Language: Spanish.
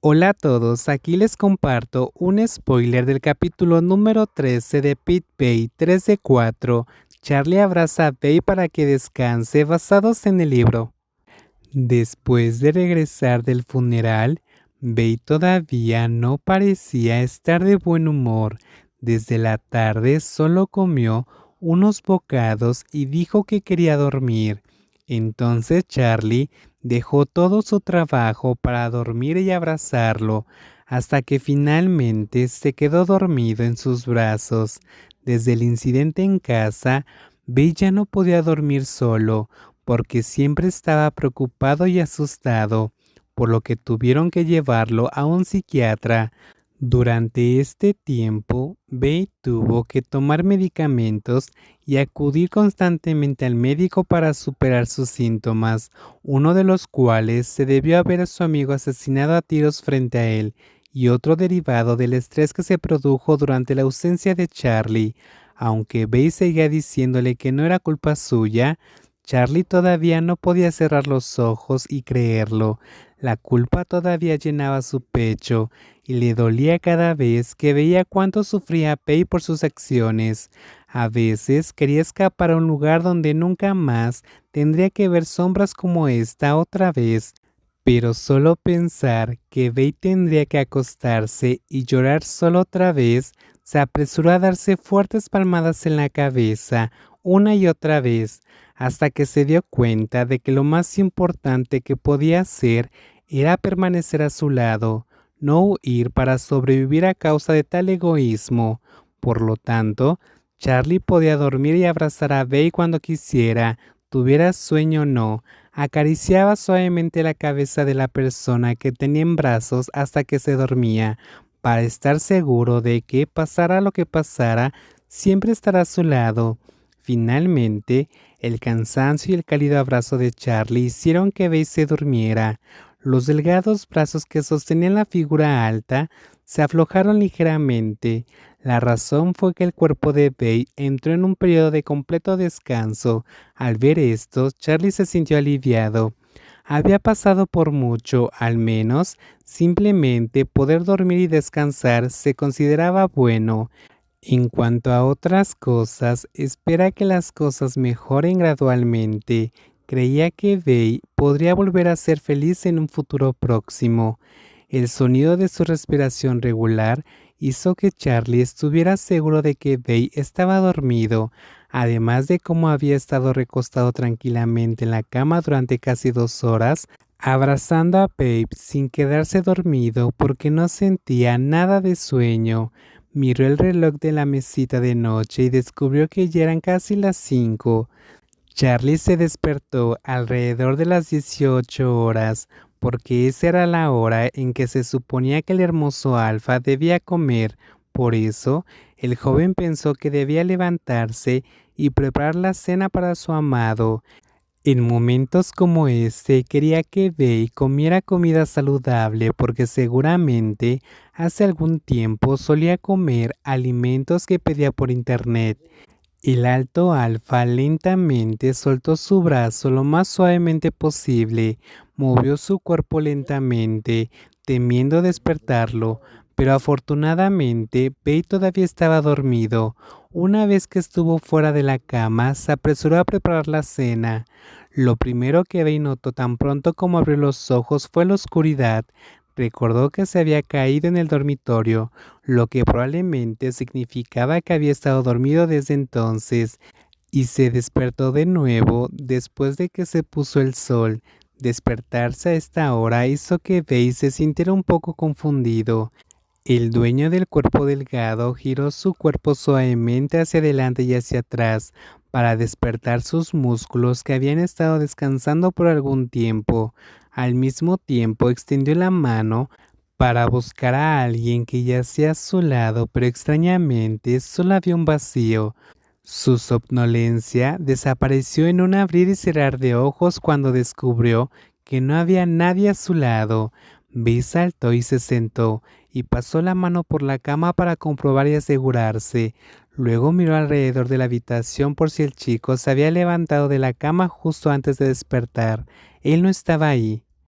Hola a todos, aquí les comparto un spoiler del capítulo número 13 de Pit Bay 3 de 4. Charlie abraza a Bay para que descanse, basados en el libro. Después de regresar del funeral, Bay todavía no parecía estar de buen humor. Desde la tarde solo comió unos bocados y dijo que quería dormir. Entonces Charlie dejó todo su trabajo para dormir y abrazarlo, hasta que finalmente se quedó dormido en sus brazos. Desde el incidente en casa, Bay ya no podía dormir solo, porque siempre estaba preocupado y asustado, por lo que tuvieron que llevarlo a un psiquiatra. Durante este tiempo, Bey tuvo que tomar medicamentos y acudir constantemente al médico para superar sus síntomas, uno de los cuales se debió a ver a su amigo asesinado a tiros frente a él, y otro derivado del estrés que se produjo durante la ausencia de Charlie. Aunque Bey seguía diciéndole que no era culpa suya, Charlie todavía no podía cerrar los ojos y creerlo. La culpa todavía llenaba su pecho y le dolía cada vez que veía cuánto sufría Pei por sus acciones. A veces quería escapar a un lugar donde nunca más tendría que ver sombras como esta otra vez. Pero solo pensar que Bey tendría que acostarse y llorar solo otra vez, se apresuró a darse fuertes palmadas en la cabeza una y otra vez, hasta que se dio cuenta de que lo más importante que podía hacer era permanecer a su lado, no huir para sobrevivir a causa de tal egoísmo. Por lo tanto, Charlie podía dormir y abrazar a Bey cuando quisiera, tuviera sueño o no. Acariciaba suavemente la cabeza de la persona que tenía en brazos hasta que se dormía, para estar seguro de que, pasara lo que pasara, siempre estará a su lado. Finalmente, el cansancio y el cálido abrazo de Charlie hicieron que Bey se durmiera. Los delgados brazos que sostenían la figura alta se aflojaron ligeramente. La razón fue que el cuerpo de Bey entró en un periodo de completo descanso. Al ver esto, Charlie se sintió aliviado. Había pasado por mucho, al menos, simplemente poder dormir y descansar se consideraba bueno. En cuanto a otras cosas, espera que las cosas mejoren gradualmente. Creía que Bey podría volver a ser feliz en un futuro próximo. El sonido de su respiración regular hizo que Charlie estuviera seguro de que Bey estaba dormido, además de cómo había estado recostado tranquilamente en la cama durante casi 2 horas, abrazando a Babe sin quedarse dormido porque no sentía nada de sueño. Miró el reloj de la mesita de noche y descubrió que ya eran casi las 5. Charlie se despertó alrededor de las 18 horas, porque esa era la hora en que se suponía que el hermoso Alfa debía comer. Por eso, el joven pensó que debía levantarse y preparar la cena para su amado. En momentos como este quería que Bey comiera comida saludable porque seguramente hace algún tiempo solía comer alimentos que pedía por internet. El alto alfa lentamente soltó su brazo lo más suavemente posible, movió su cuerpo lentamente, temiendo despertarlo, pero afortunadamente Bey todavía estaba dormido. Una vez que estuvo fuera de la cama, se apresuró a preparar la cena. Lo primero que Bey notó tan pronto como abrió los ojos fue la oscuridad. Recordó que se había caído en el dormitorio, lo que probablemente significaba que había estado dormido desde entonces, y se despertó de nuevo después de que se puso el sol. Despertarse a esta hora hizo que Bey se sintiera un poco confundido. El dueño del cuerpo delgado giró su cuerpo suavemente hacia adelante y hacia atrás para despertar sus músculos que habían estado descansando por algún tiempo. Al mismo tiempo extendió la mano para buscar a alguien que yacía a su lado, pero extrañamente solo había un vacío. Su somnolencia desapareció en un abrir y cerrar de ojos cuando descubrió que no había nadie a su lado. Vi saltó y se sentó, y pasó la mano por la cama para comprobar y asegurarse. Luego miró alrededor de la habitación por si el chico se había levantado de la cama justo antes de despertar. Él no estaba ahí.